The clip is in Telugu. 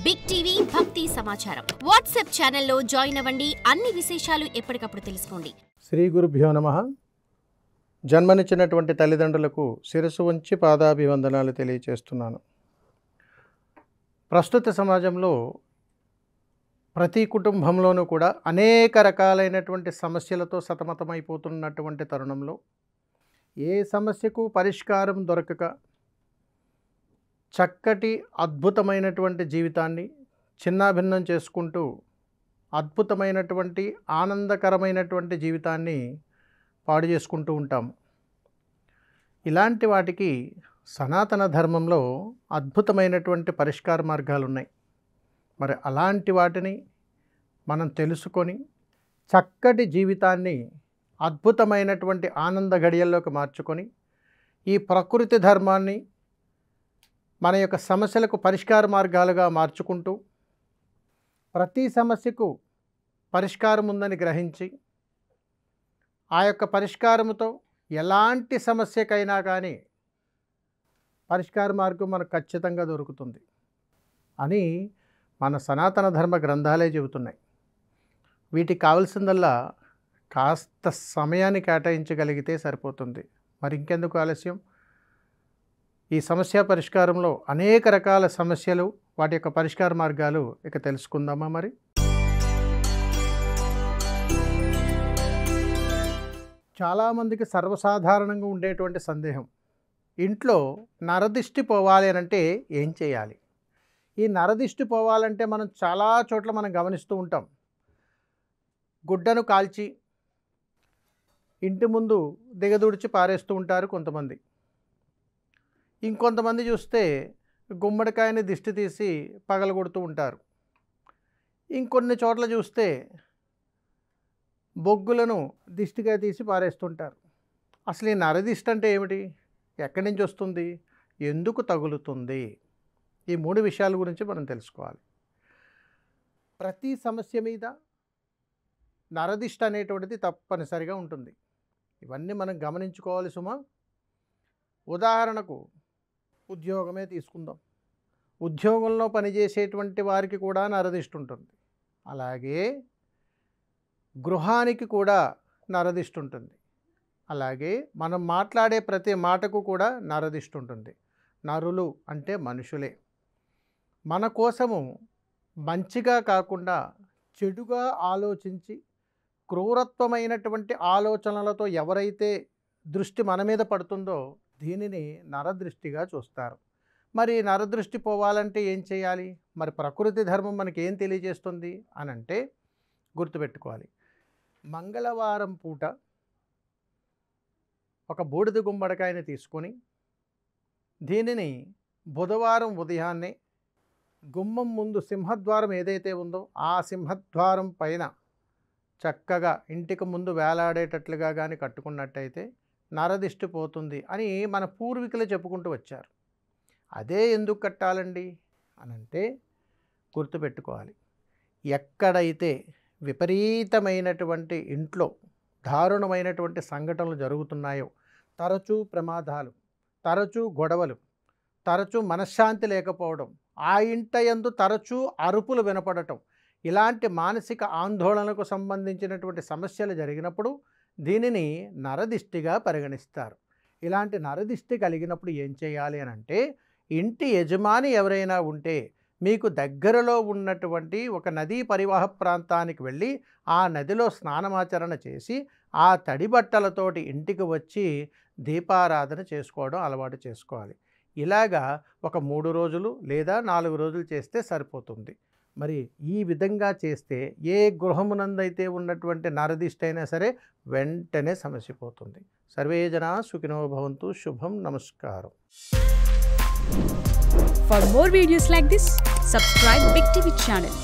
బిగ్ టీవీ భక్తి సమాచారం వాట్సాప్ ఛానల్లో జాయిన్ అవ్వండి. అన్ని విశేషాలు ఎప్పటికప్పుడు తెలుసుకోండి. శ్రీ గురుభ్యో నమః. జన్మనిచ్చినటువంటి తల్లిదండ్రులకు శిరస్సు వంచి పాదాభివందనాలు తెలియజేస్తున్నాను. ప్రస్తుత సమాజంలో ప్రతి కుటుంబంలోనూ కూడా అనేక రకాలైనటువంటి సమస్యలతో సతమతమైపోతున్నటువంటి తరుణంలో ఏ సమస్యకు పరిష్కారం దొరకక చక్కటి అద్భుతమైనటువంటి జీవితాన్ని చిన్నాభిన్నం చేసుకుంటూ అద్భుతమైనటువంటి ఆనందకరమైనటువంటి జీవితాన్ని పాడు చేసుకుంటూ ఉంటాము. ఇలాంటి వాటికి సనాతన ధర్మంలో అద్భుతమైనటువంటి పరిష్కార మార్గాలు ఉన్నాయి. మరి అలాంటి వాటిని మనం తెలుసుకొని చక్కటి జీవితాన్ని అద్భుతమైనటువంటి ఆనంద గడియల్లోకి మార్చుకొని ఈ ప్రకృతి ధర్మాన్ని మన యొక్క సమస్యలకు పరిష్కార మార్గాలుగా మార్చుకుంటూ ప్రతి సమస్యకు పరిష్కారం ఉందని గ్రహించి ఆ యొక్క పరిష్కారముతో ఎలాంటి సమస్యకైనా కానీ పరిష్కార మార్గం మనకు ఖచ్చితంగా దొరుకుతుంది అని మన సనాతన ధర్మ గ్రంథాలే చెబుతున్నాయి. వీటికి కావాల్సిందల్లా కాస్త సమయాన్ని కేటాయించగలిగితే సరిపోతుంది. మరి ఇంకెందుకు ఆలస్యం? ఈ సమస్య పరిష్కారంలో అనేక రకాల సమస్యలు, వాటి యొక్క పరిష్కార మార్గాలు ఇక తెలుసుకుందామా? మరి చాలామందికి సర్వసాధారణంగా ఉండేటువంటి సందేహం, ఇంట్లో నరదిష్టి పోవాలి అని అంటే ఏం చేయాలి? ఈ నరదిష్టి పోవాలంటే మనం చాలా చోట్ల మనం గమనిస్తూ ఉంటాం. గుడ్డను కాల్చి ఇంటి ముందు దిగదుడిచి పారేస్తూ ఉంటారు కొంతమంది. ఇంకొంతమంది చూస్తే గుమ్మడికాయని దిష్టి తీసి పగలగొడుతూ ఉంటారు. ఇంకొన్ని చోట్ల చూస్తే బొగ్గులను దిష్టిగా తీసి పారేస్తుంటారు. అసలు ఈ నరదిష్టి అంటే ఏమిటి? ఎక్కడి నుంచి వస్తుంది? ఎందుకు తగులుతుంది? ఈ మూడు విషయాల గురించి మనం తెలుసుకోవాలి. ప్రతి సమస్య మీద నరదిష్టి అనేటువంటిది తప్పనిసరిగా ఉంటుంది. ఇవన్నీ మనం గమనించుకోవాలి సుమా. ఉదాహరణకు ఉద్యోగమే తీసుకుందాం. ఉద్యోగంలో పనిచేసేటువంటి వారికి కూడా నరదిష్టి ఉంటుంది. అలాగే గృహానికి కూడా నరదిష్టి ఉంటుంది. అలాగే మనం మాట్లాడే ప్రతి మాటకు కూడా నరదిష్టి ఉంటుంది. నరులు అంటే మనుషులే. మన కోసము మంచిగా కాకుండా చెడుగా ఆలోచించి క్రూరత్వమైనటువంటి ఆలోచనలతో ఎవరైతే దృష్టి మన మీద పడుతుందో దీనిని నరదృష్టిగా చూస్తారు. మరి నరదృష్టి పోవాలంటే ఏం చేయాలి? మరి ప్రకృతి ధర్మం మనకి ఏం తెలియజేస్తుంది అని అంటే గుర్తుపెట్టుకోవాలి. మంగళవారం పూట ఒక బూడిద గుమ్మడికాయని తీసుకొని దీనిని బుధవారం ఉదయాన్నే గుమ్మం ముందు సింహద్వారం ఏదైతే ఉందో ఆ సింహద్వారం పైన చక్కగా ఇంటికి ముందు వేలాడేటట్లుగా కానీ కట్టుకున్నట్టయితే నరదిష్టి పోతుంది అని మన పూర్వీకులే చెప్పుకుంటూ వచ్చారు. అదే ఎందుకు కట్టాలండి అనంటే గుర్తుపెట్టుకోవాలి. ఎక్కడైతే విపరీతమైనటువంటి ఇంట్లో దారుణమైనటువంటి సంఘటనలు జరుగుతున్నాయో, తరచూ ప్రమాదాలు, తరచూ గొడవలు, తరచూ మనశ్శాంతి లేకపోవడం, ఆ ఇంట యందు తరచూ అరుపులు వినపడటం, ఇలాంటి మానసిక ఆందోళనకు సంబంధించినటువంటి సమస్యలు జరిగినప్పుడు దీనిని నరదిష్టిగా పరిగణిస్తారు. ఇలాంటి నరదిష్టి కలిగినప్పుడు ఏం చేయాలి అని అంటే, ఇంటి యజమాని ఎవరైనా ఉంటే మీకు దగ్గరలో ఉన్నటువంటి ఒక నదీ పరివాహ ప్రాంతానికి వెళ్ళి ఆ నదిలో స్నానమాచరణ చేసి ఆ తడి బట్టలతోటి ఇంటికి వచ్చి దీపారాధన చేసుకోవడం అలవాటు చేసుకోవాలి. ఇలాగా ఒక 3 రోజులు లేదా 4 రోజులు చేస్తే సరిపోతుంది. మరి ఈ విధంగా చేస్తే ఏ గృహమునందైతే ఉన్నటువంటి నరదిష్టి అయినా సరే వెంటనే సమస్య పోతుంది. సర్వే జనా సుఖినో భవంతు. శుభం. నమస్కారం. For more videos like this, subscribe Big TV channel.